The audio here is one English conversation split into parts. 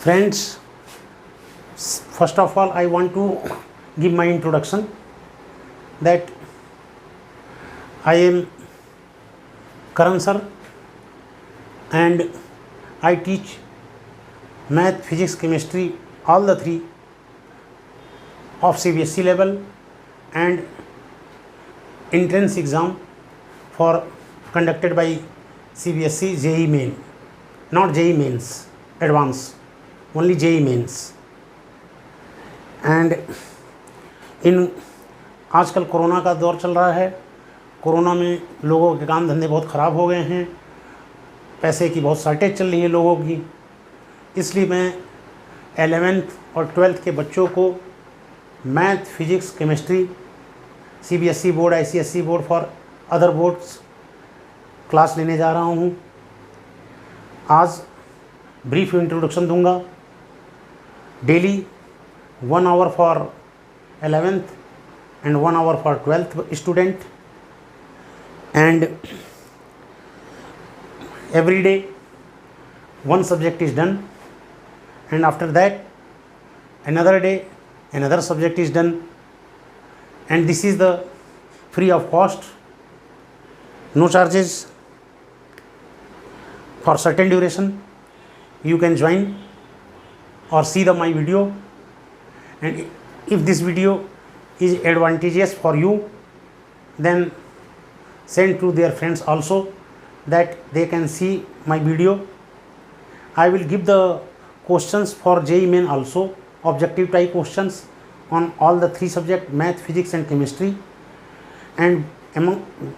Friends, first of all, I want to give my introduction that I am Karan sir and I teach math, physics, chemistry, all the three of CBSE level and entrance exam for conducted by CBSE JEE main, not JEE mains advance, only JEE mains. And in आजकल corona का दौर चल रहा है। Corona में लोगों के काम धंधे बहुत ख़राब हो गए हैं, पैसे की बहुत शॉर्टेज चल रही है लोगों की। इसलिए मैं 11th और 12th के बच्चों को math, physics, chemistry, CBSE board, ICSE board for other boards class लेने जा रहा हूँ। आज ब्रीफ इंट्रोडक्शन दूंगा। Daily 1 hour for 11th and 1 hour for 12th student, and every day one subject is done, and after that another day another subject is done, and this is the free of cost, no charges for certain duration. You can join or see my video, and if this video is advantageous for you, then send to their friends also that they can see my video. I will give the questions for JEE main also, objective type questions on all the three subjects, math, physics and chemistry. And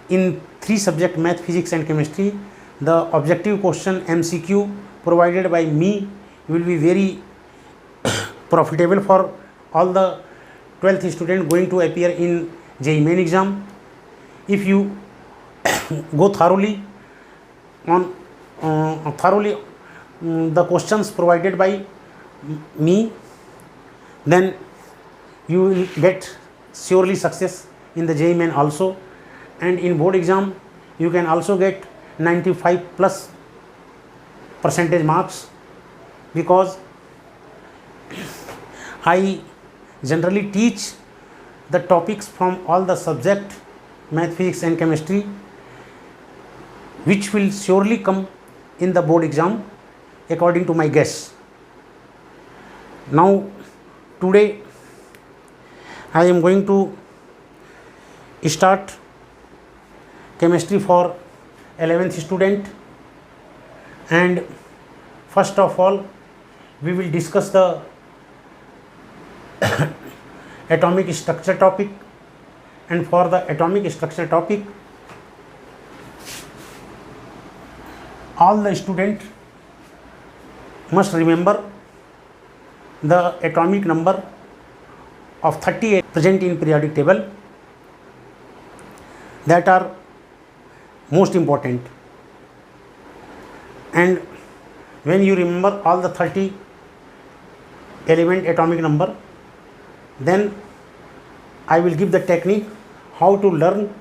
in three subjects, math, physics and chemistry, the objective question MCQ provided by me will be very profitable for all the 12th student going to appear in JEE main exam. If you go thoroughly on the questions provided by me, then you will get surely success in the JEE main also, and in board exam you can also get 95+ percentage marks, because I generally teach the topics from all the subject math, physics and chemistry, which will surely come in the board exam according to my guess. Now today I am going to start chemistry for 11th student, and first of all we will discuss the atomic structure topic. And for the atomic structure topic, all the student must remember the atomic number of 38 present in periodic table, that are most important. And when you remember all the 30 element atomic number, then I will give the technique how to learn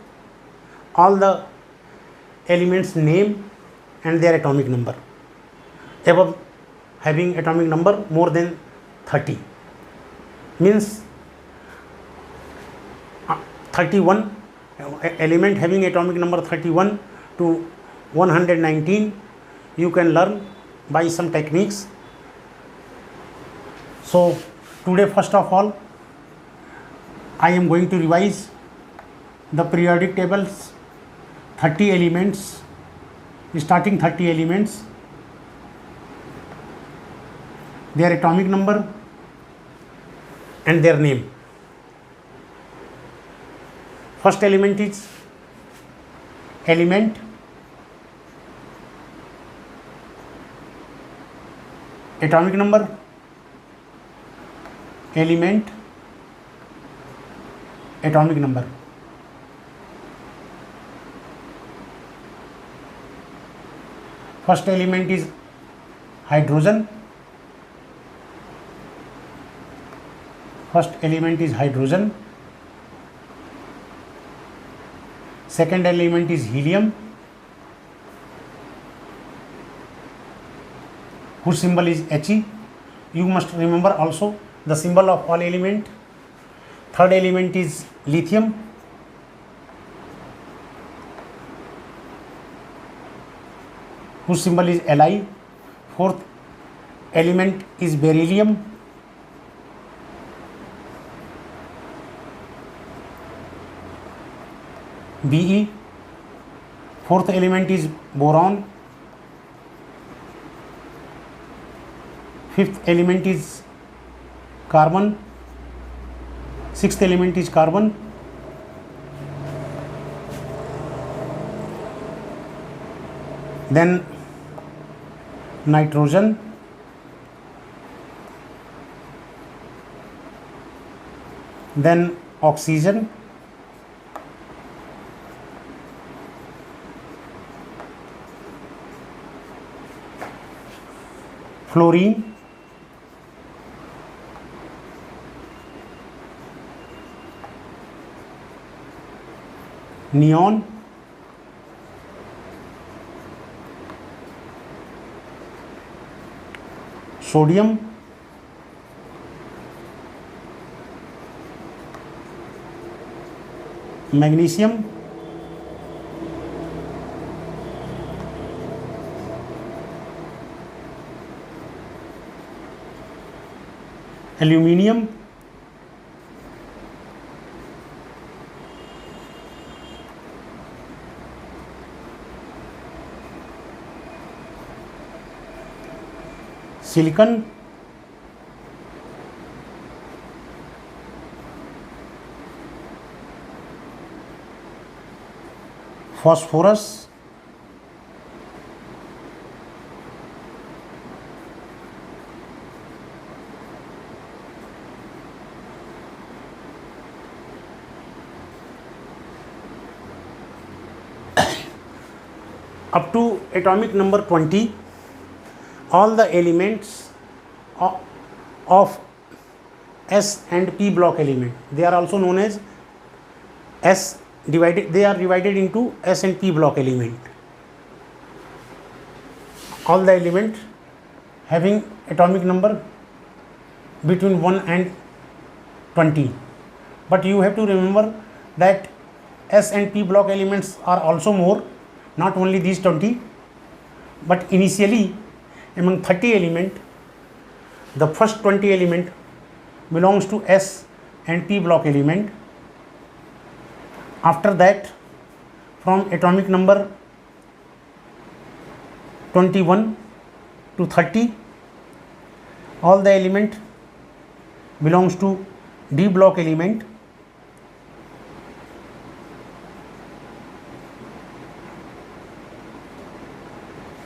all the elements name and their atomic number above having atomic number more than 30, means 31 element having atomic number 31 to 119 you can learn by some techniques. So today first of all I am going to revise the periodic tables, 30 elements, starting 30 elements, their atomic number and their name. First element is element, atomic number, element, atomic number. First element is hydrogen. First element is hydrogen. Second element is helium, whose symbol is He. you must remember also the symbol of all element. Third element is lithium. Whose symbol is Li. Fourth element is beryllium. Be. Fourth element is boron. Fifth element is carbon. Sixth element is carbon. Then nitrogen. Then oxygen. Fluorine. Neon. Sodium. Magnesium. Aluminium. Silicon. Phosphorus. Up to atomic number 20, all the elements of S and P block element, they are also known as S divided, they are divided into S and P block element. All the element having atomic number between 1 and 20. But you have to remember that S and P block elements are also more, not only these 20, but initially among 30 element, the first 20 element belongs to S and P block element. After that, from atomic number 21 to 30, all the element belongs to D block element.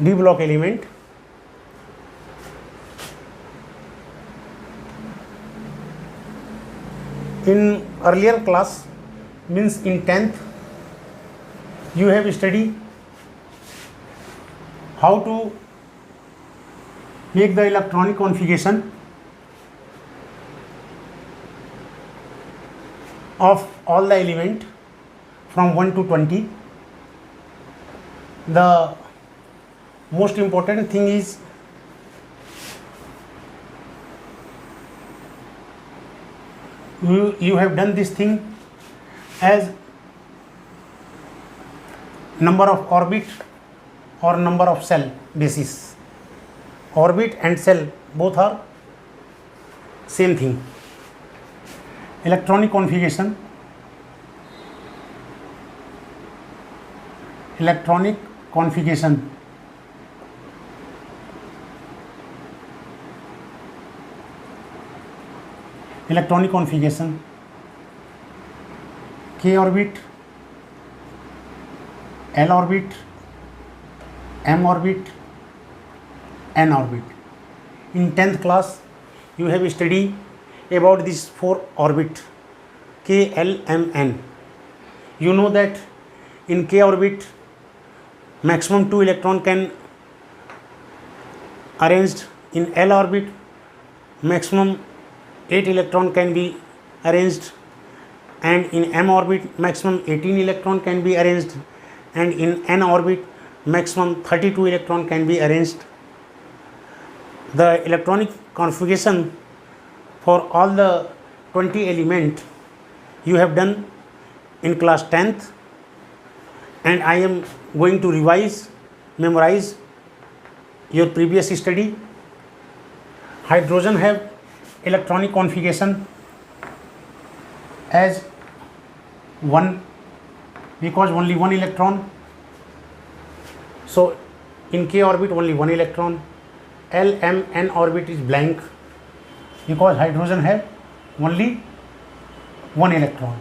D block element. In earlier class, means in 10th, you have studied how to make the electronic configuration of all the element from 1 to 20. The most important thing is you have done this thing as number of orbit or number of cell basis. Orbit and cell both are same thing. Electronic configuration. Electronic configuration. Electronic configuration. K orbit, L orbit, M orbit, N orbit. In 10th class, you have studied about these 4 orbit, K, L, M, N. You know that in K orbit, maximum 2 electron can arranged. In L orbit, maximum 8 electron can be arranged, and in M orbit maximum 18 electron can be arranged, and in N orbit maximum 32 electron can be arranged. the electronic configuration for all the 20 element you have done in class 10th, and I am going to memorize your previous study. Hydrogen have electronic configuration as 1 because only one electron. So in k orbit only one electron. L, M, N orbit is blank because hydrogen have only one electron.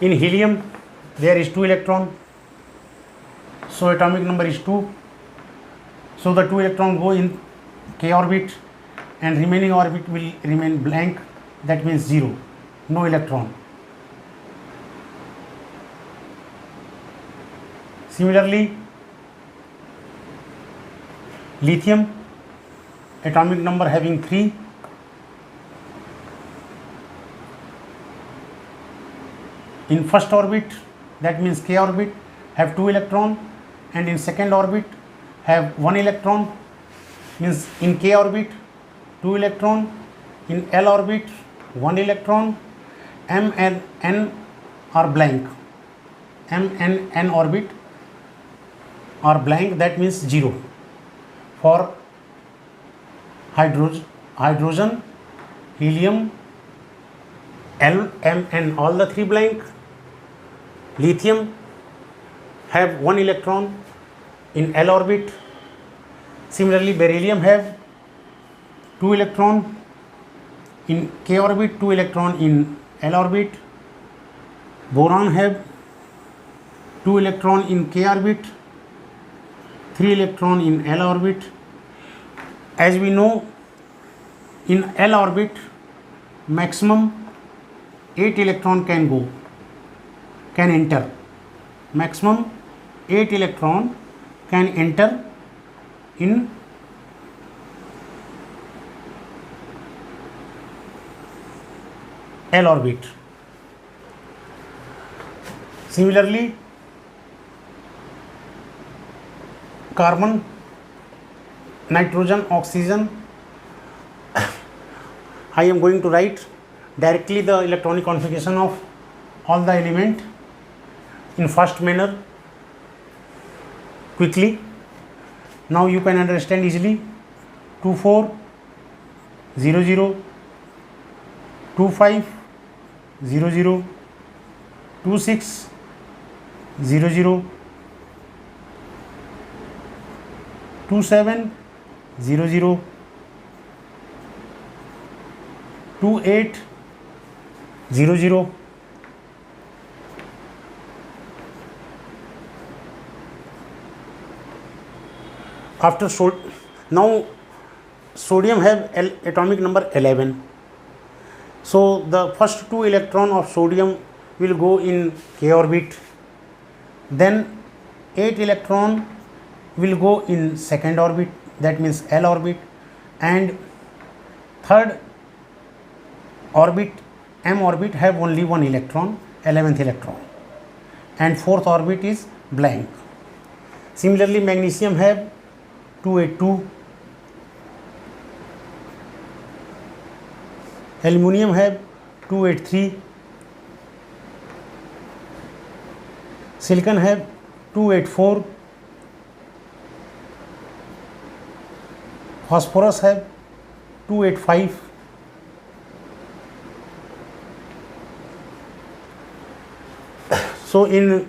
In helium there is 2 electron, so atomic number is 2. So the 2 electron go in k orbit and remaining orbit will remain blank, that means 0, no electron. Similarly, lithium, atomic number having 3. In first orbit, that means k orbit, have 2 electron, and in second orbit have 1 electron, means in k orbit 2 electron, in L orbit 1 electron. M and N are blank. M and N orbit are blank, that means 0 for hydrogen, helium, L, M, N, all the 3 blank. Lithium have 1 electron in L orbit. Similarly, beryllium have 2 electron in k orbit, 2 electron in L orbit. Boron have 2 electron in k orbit, 3 electron in L orbit. As we know, in L orbit maximum 8 electron can enter. Maximum 8 electron can enter in L orbit. Similarly, carbon, nitrogen, oxygen, I am going to write directly the electronic configuration of all the element in first manner quickly. Now you can understand easily. 2400, 2500, 2600, 2700, 2800. After now sodium have atomic number 11. So the first 2 electron of sodium will go in k orbit, then 8 electron will go in second orbit, that means L orbit, and third orbit M orbit have only 1 electron, 11th electron, and fourth orbit is blank. Similarly, magnesium have 282, aluminum have 283, silicon have 284, phosphorus have 285, so in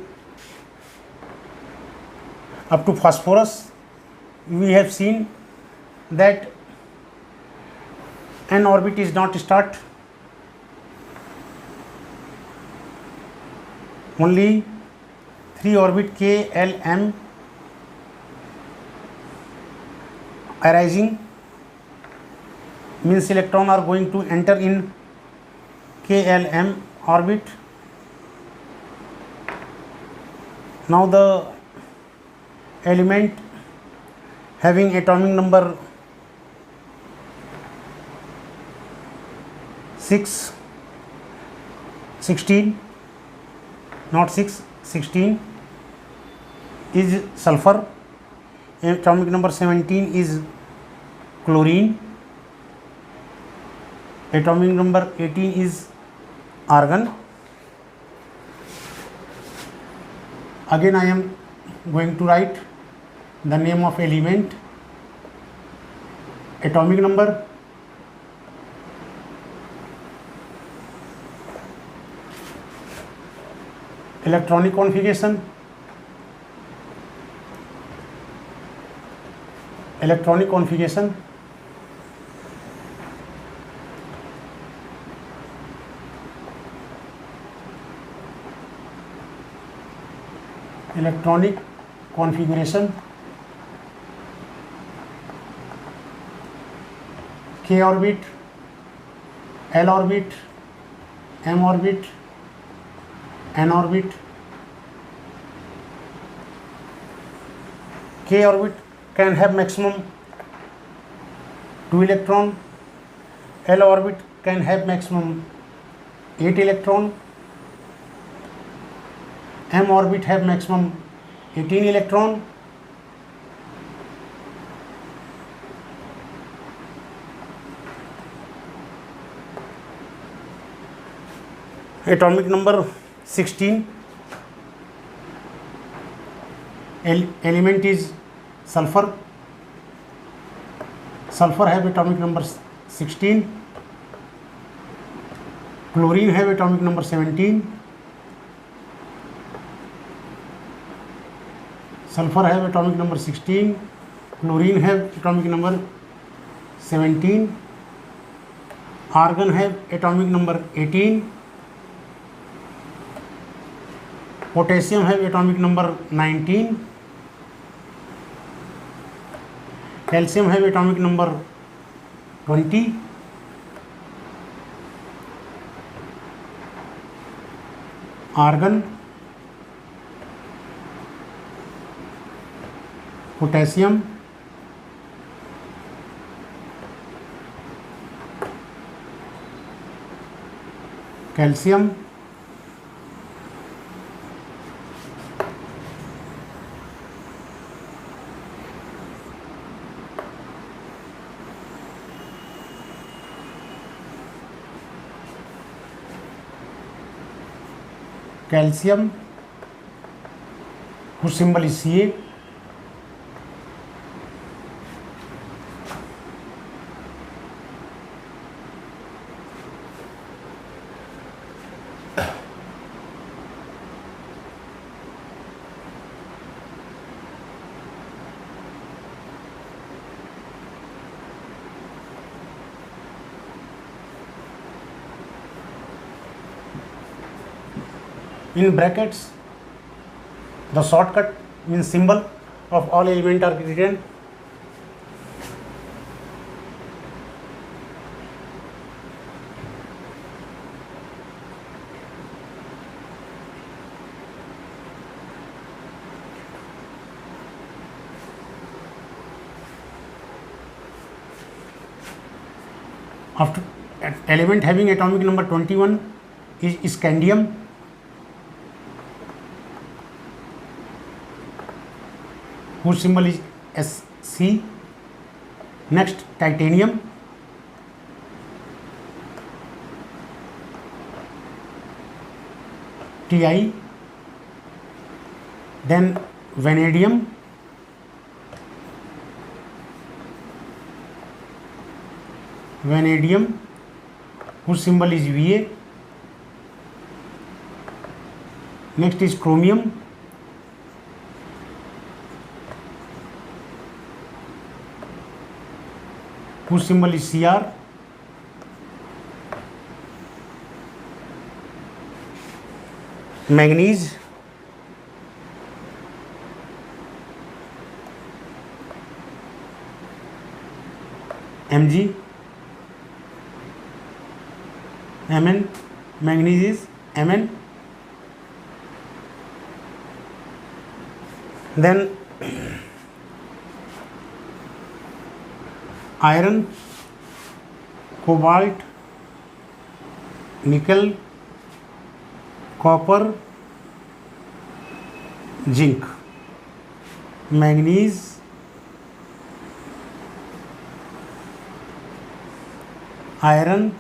up to phosphorus we have seen that n orbit is not start, only 3 orbit k, L, M arising, means electron are going to enter in k, L, M orbit. Now the element having atomic number 16, not 6, 16 is sulfur. atomic number 17 is chlorine, atomic number 18 is argon. Again I am going to write the name of element, atomic number, electronic configuration, electronic configuration, electronic configuration, k orbit, l orbit, m orbit, n orbit. K orbit can have maximum 2 electron, L orbit can have maximum 8 electron, M orbit have maximum 18 electron. Atomic number 16, element is sulfur. Sulfur have atomic number 16, chlorine have atomic number 17, sulfur have atomic number 16, chlorine have atomic number 17, argon have atomic number 18, potassium have atomic number 19, calcium have atomic number 20, argon, potassium, calcium, calcium whose symbol is Ca, in brackets the shortcut means symbol of all element are written. After element having atomic number 21 is scandium, whose symbol is Sc. Next, titanium, Ti, then vanadium, whose symbol is Va. Next is chromium, whose symbol is Cr. Manganese, Mg, Mn, manganese is Mn. Then iron, cobalt, nickel, copper, zinc, manganese, iron,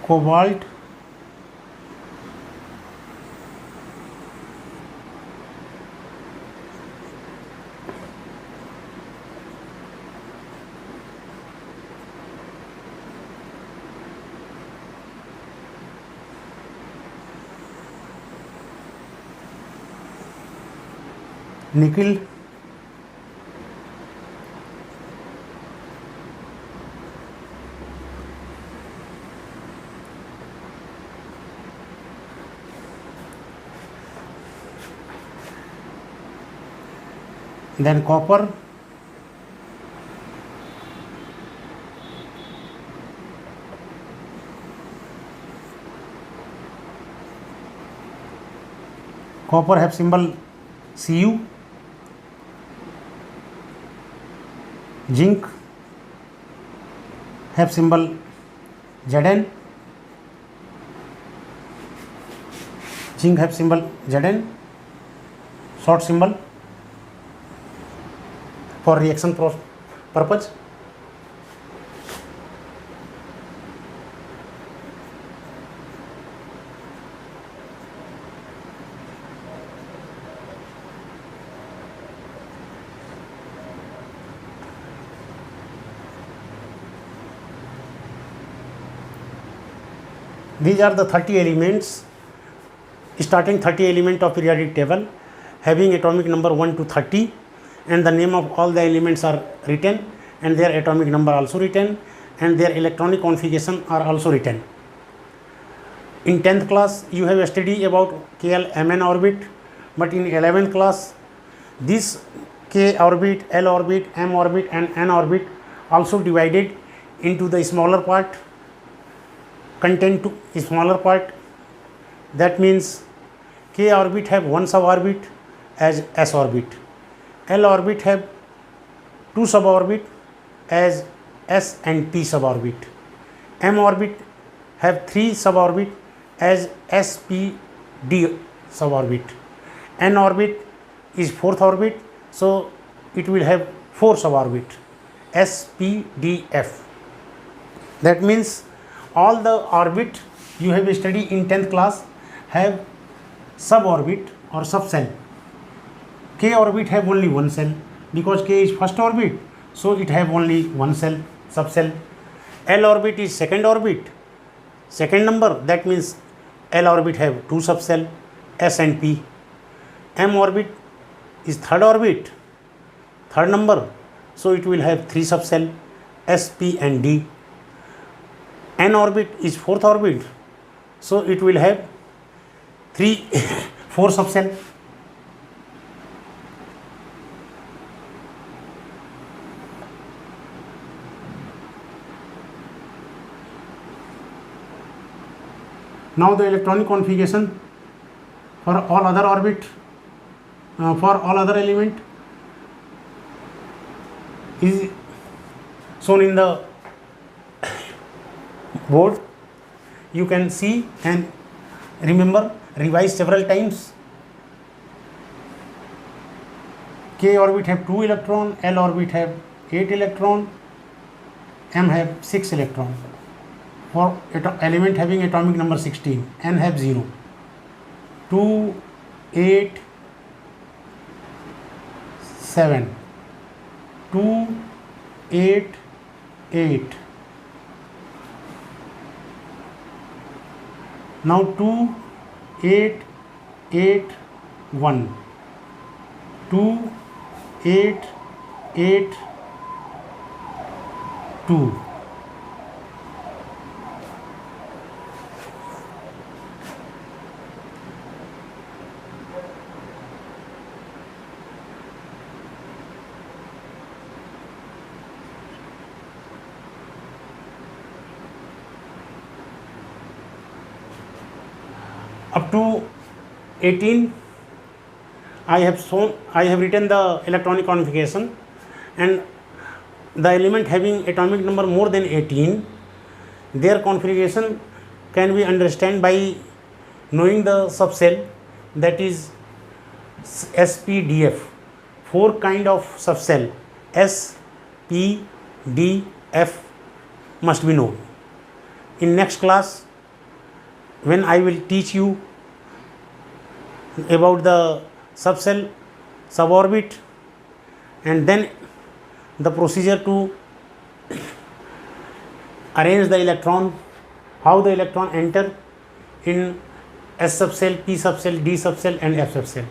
cobalt, nickel, then copper, copper have symbol Cu, zinc have symbol Zn, zinc have symbol Zn, short symbol for reaction purpose. These are the 30 elements, starting 30 element of periodic table having atomic number 1 to 30, and the name of all the elements are written and their atomic number also written and their electronic configuration are also written. In 10th class you have studied about KL-Mn orbit, but in 11th class this K orbit, L orbit, M orbit and N orbit also divided into the smaller part, content to smaller part. That means K orbit have one suborbit as S orbit, L orbit have two suborbit as S and P suborbit, M orbit have three suborbit as S, P, D suborbit, N orbit is fourth orbit, so it will have four suborbit S, P, D, F. That means all the orbit you have studied in 10th class have suborbit or subcell. K orbit have only one cell because K is first orbit, so it have only one cell, subcell. L orbit is second orbit, second number, that means L orbit have two subcell, S and P. M orbit is third orbit, third number, so it will have three subcell, S, P and D. N orbit is fourth orbit, so it will have four subcell. Now the electronic configuration for all other orbit, for all other element is shown in the board. You can see and remember, revise several times. K orbit have 2 electron, L orbit have 8 electron, M have 6 electron. For element having atomic number 16, N have 0. 2, 8, 7. 2, 8, 8. Now 2, 8, 8, 1. 2, 8, 8, 2. Up to 18 I have written the electronic configuration, and the element having atomic number more than 18, their configuration can be understood by knowing the subcell, that is SPDF, 4 kind of subcell S, P, D, F must be known. In next class, when I will teach you about the subcell, suborbit, and then the procedure to arrange the electron, how the electron enter in S subcell, P subcell, D subcell and F subcell.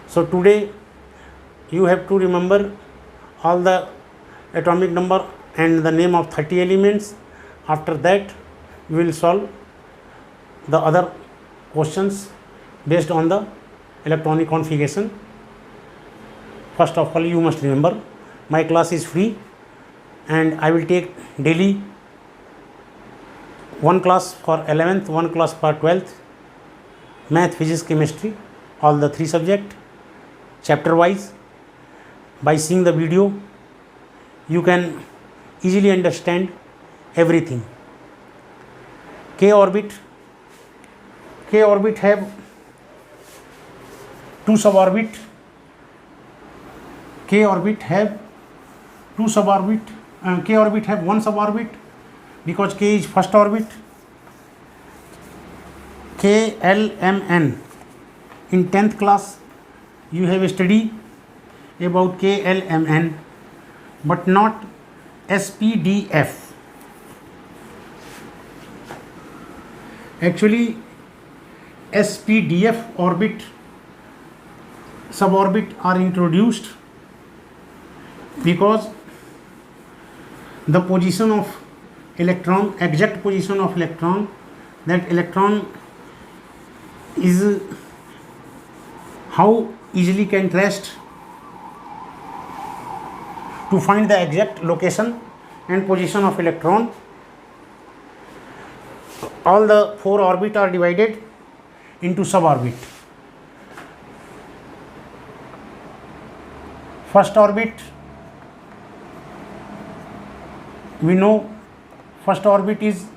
So today you have to remember all the atomic number and the name of 30 elements. After that you will solve the other questions based on the electronic configuration. First of all, you must remember my class is free and I will take daily one class for 11th, one class for 12th, math, physics, chemistry, all the 3 subject chapter wise. By seeing the video you can easily understand everything. K orbit have 2 suborbit. K orbit have 2 suborbit. K orbit have 1 suborbit because K is first orbit. KLMN. In 10th class you have studied about KLMN but not SPDF. Actually SPDF orbit, suborbit are introduced because the position of electron, exact position of electron, that electron is how easily can traced. To find the exact location and position of electron, all the 4 orbit are divided into suborbit. First orbit, we know first orbit is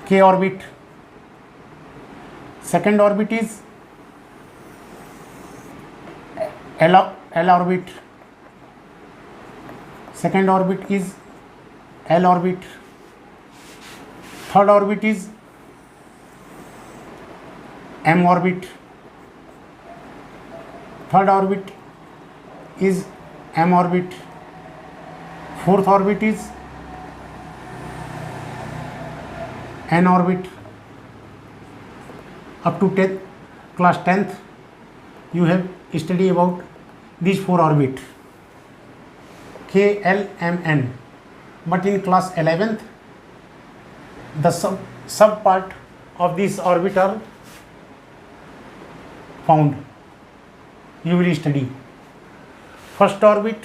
K orbit. Second orbit is L orbit. Second orbit is L orbit. Third orbit is M orbit. Third orbit is M orbit. Fourth orbit is N orbit. Up to class 10th you have studied about these 4 orbit K, L, M, N. But in class 11th the sub part of this orbit are found. You will study first orbit,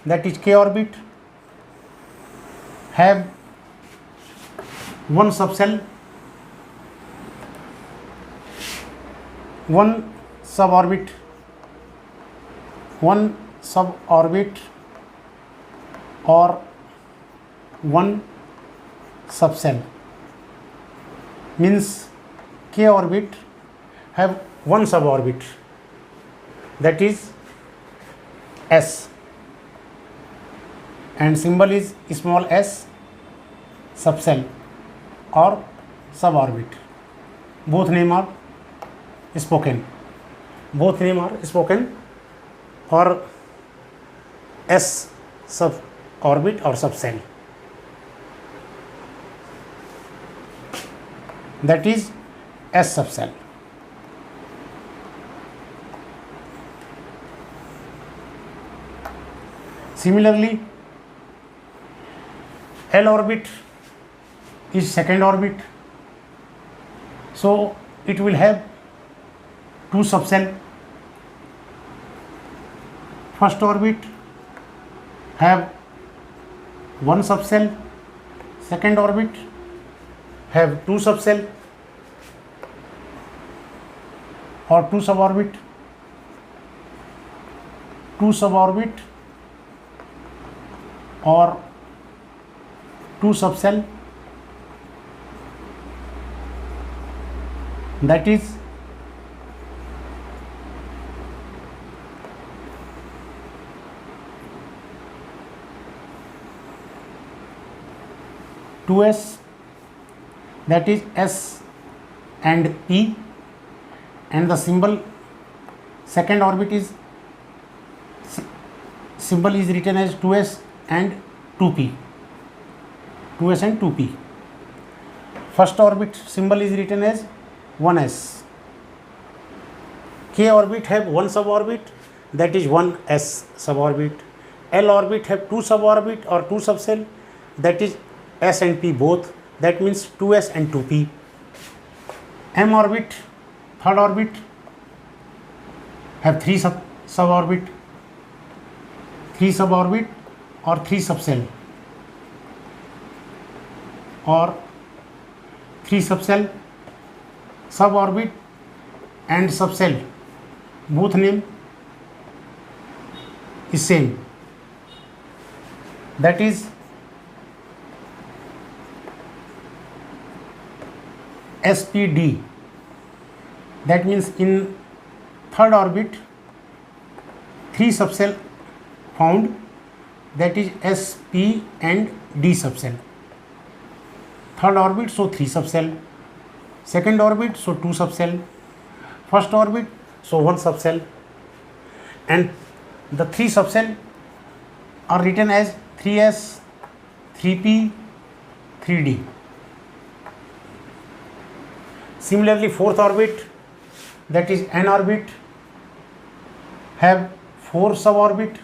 that is K orbit, have 1 subcell, 1 suborbit, 1 suborbit or 1 subcell. Means K orbit have 1 suborbit, that is S, and symbol is small s, subcell or suborbit. Both name are spoken. Both name are spoken, or S suborbit or subcell. That is S subcell. Similarly, L orbit is second orbit, so it will have 2 subcell. First orbit have 1 subcell, second orbit have 2 subcell or 2 suborbit. 2 suborbit or 2 subcell, that is 2s, that is S and P, and the symbol second orbit is symbol is written as 2s and 2p. 2s and 2p. First orbit symbol is written as 1s. K orbit have one suborbit, that is 1s suborbit. L orbit have two suborbit or two subcell, that is S and P both, that means 2s and 2p. M orbit, third orbit, have three suborbit or three subcell, suborbit and subcell, both name is same, that is SPD. That means in third orbit three subcell found, that is SP and D subcell. Third orbit, so three subcell. Second orbit, so two subcell. First orbit, so one subcell. And the three subcell are written as 3s, 3p, 3d. Similarly, fourth orbit, that is N orbit, have four suborbit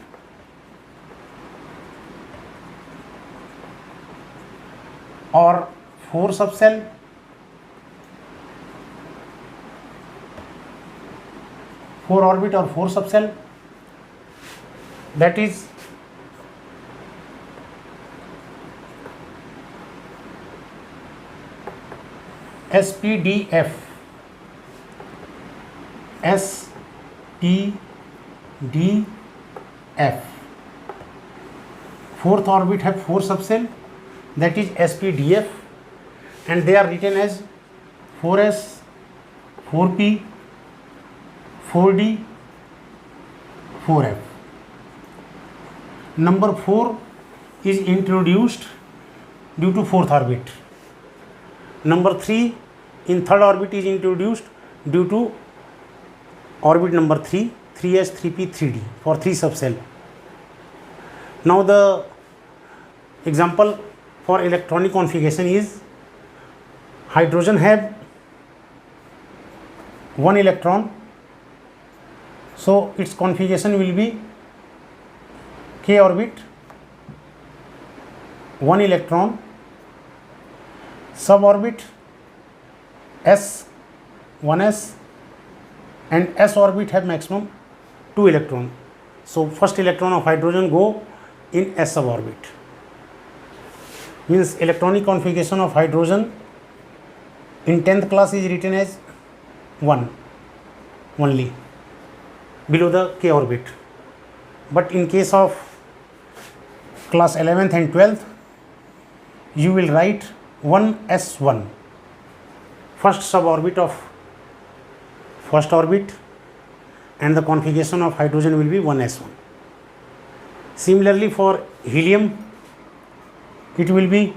or four subcell, four orbit or four subcell, that is SPDF. SPDF. Fourth orbit have four subcell, that is SPDF, and they are written as 4s, 4p, 4d, 4f. Number 4 is introduced due to fourth orbit. Number 3 in third orbit is introduced due to orbit number 3, 3s, 3p, 3d for three subcell. Now the example for electronic configuration is hydrogen have one electron, so its configuration will be k orbit, one electron, suborbit s, 1s, and s orbit have maximum 2 electron. So first electron of hydrogen go in s suborbit. Means electronic configuration of hydrogen in 10th class is written as 1 only below the k orbit, but in case of class 11th and 12th you will write 1s1, first suborbit of first orbit, and the configuration of hydrogen will be 1s1. Similarly for helium it will be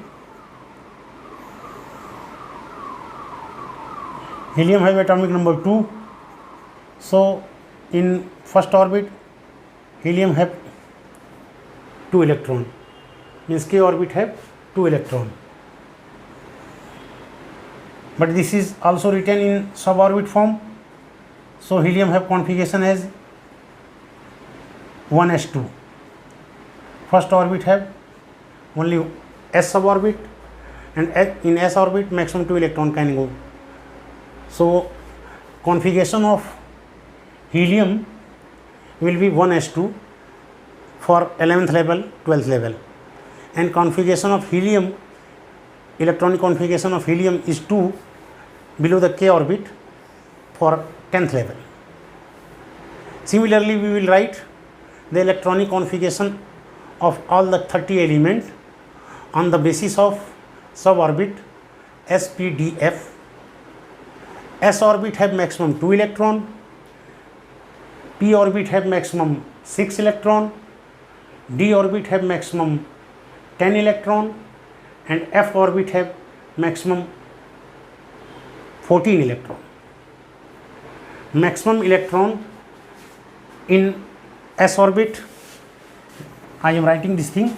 helium have atomic number 2, so in first orbit helium have 2 electron, means k orbit have 2 electron, but this is also written in suborbit form, so helium have configuration as 1s2. First orbit have only s suborbit, and in s orbit maximum 2 electron can go. So configuration of helium will be 1s2 for 11th level, 12th level, and configuration of helium, electronic configuration of helium is 2 below the k orbit for 10th level. Similarly we will write the electronic configuration of all the 30 elements on the basis of suborbit SPDF. S orbit have maximum 2 electron, p orbit have maximum 6 electron, d orbit have maximum 10 electron, and f orbit have maximum 14 electron. Maximum electron in s orbit, I am writing this thing,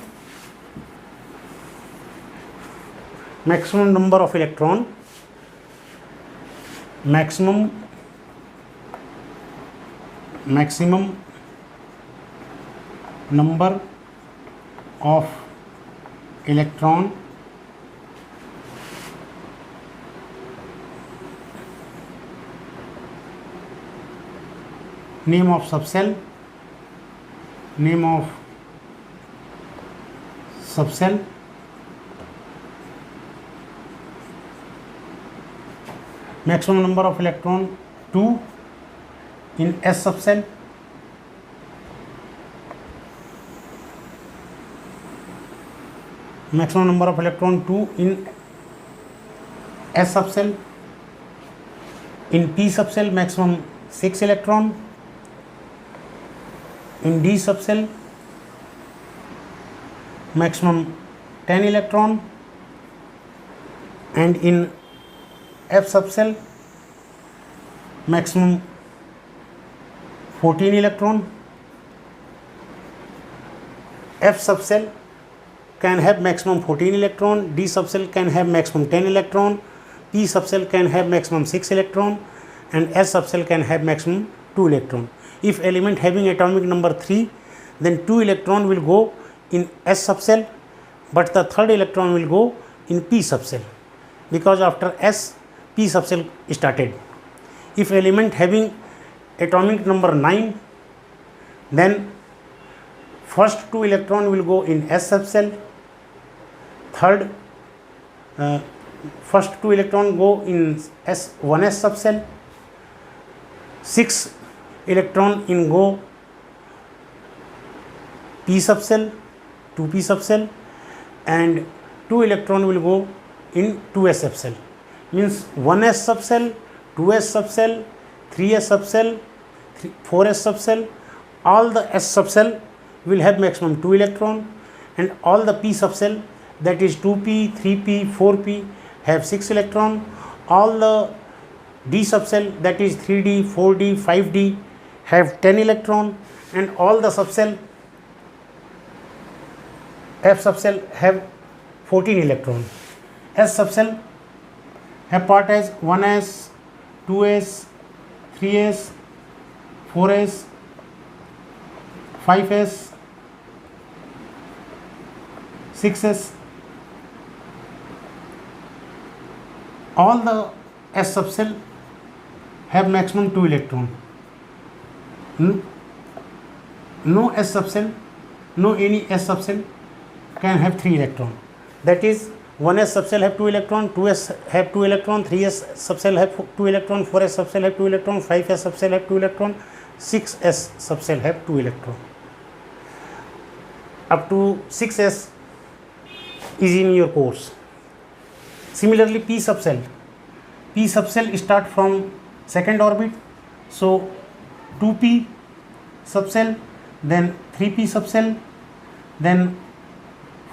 maximum number of electron, maximum number of electron name of subcell, maximum number of electron 2 in S subcell, maximum number of electron 2 in S subcell, in P subcell maximum 6 electron, in D subcell maximum 10 electron, and in F subcell maximum 14 electron. F subcell can have maximum 14 electron, D subcell can have maximum 10 electron, P subcell can have maximum 6 electron, and S subcell can have maximum 2 electron. If element having atomic number 3, then 2 electron will go in S subcell, but the third electron will go in P subcell, because after S, P subcell started. If element having atomic number 9, then first 2 electron will go in S subcell, first 2 electron go in S1s subcell, 6 electron in go P subcell, 2p subcell, and 2 electron will go in 2s subcell. Means 1s subcell, 2s subcell, 3s subcell, 4s subcell, all the s subcell will have maximum 2 electron, and all the p subcell, that is 2p, 3p, 4p, have 6 electron. All the d subcell, that is 3d, 4d, 5d, have 10 electron, and all the subcell F subcell have 14 electron. S subcell have part as 1s, 2s, 3s, 4s, 5s, 6s. All the S subcell have maximum 2 electron. No S subcell, no any S subcell can have 3 electron. That is, 1s subcell have 2 electron, 2s have 2 electron, 3s subcell have 2 electron, 4s subcell have 2 electron, 5s subcell have 2 electron, 6s subcell have 2 electron. Up to 6s is in your course. Similarly, P subcell start from second orbit, so 2p subcell, then 3p subcell, then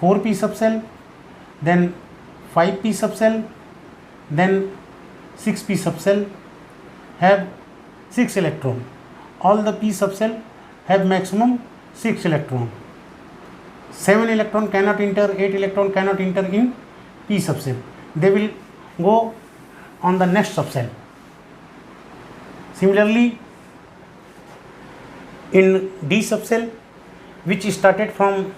4p subcell, then 5p subcell, then 6p subcell have 6 electron. All the p subcell have maximum 6 electron. 7 electron cannot enter, 8 electron cannot enter in p subcell. They will go on the next subcell. Similarly, in D subcell, which started from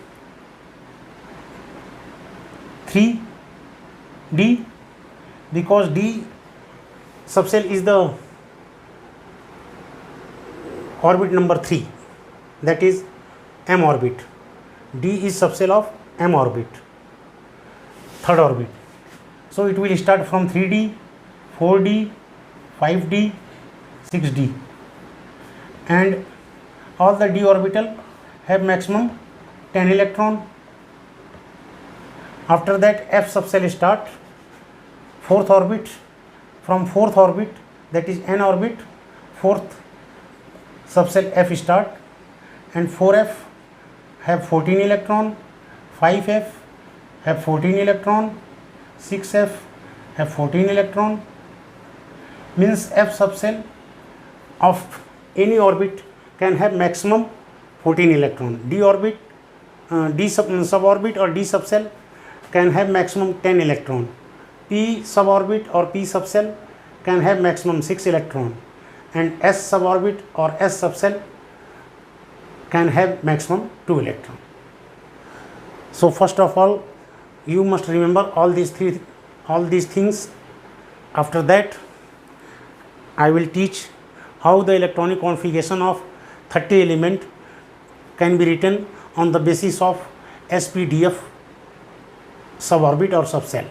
3D, because D subcell is the orbit number 3, that is M orbit. D is subcell of M orbit, third orbit. So it will start from 3D, 4D, 5D, 6D, and all the d orbital have maximum 10 electron. After that, F subcell start, fourth orbit. From fourth orbit, that is N orbit, fourth subcell F start, and 4F have 14 electron, 5F have 14 electron, 6f have 14 electron, means f subshell of any orbit can have maximum 14 electron. D orbit, suborbit or D subshell can have maximum 10 electron. P suborbit or P subshell can have maximum 6 electron, and S suborbit or S subshell can have maximum 2 electron. So first of all, you must remember all these things. After that, I will teach how the electronic configuration of 30 element can be written on the basis of SPDF suborbit or subshell.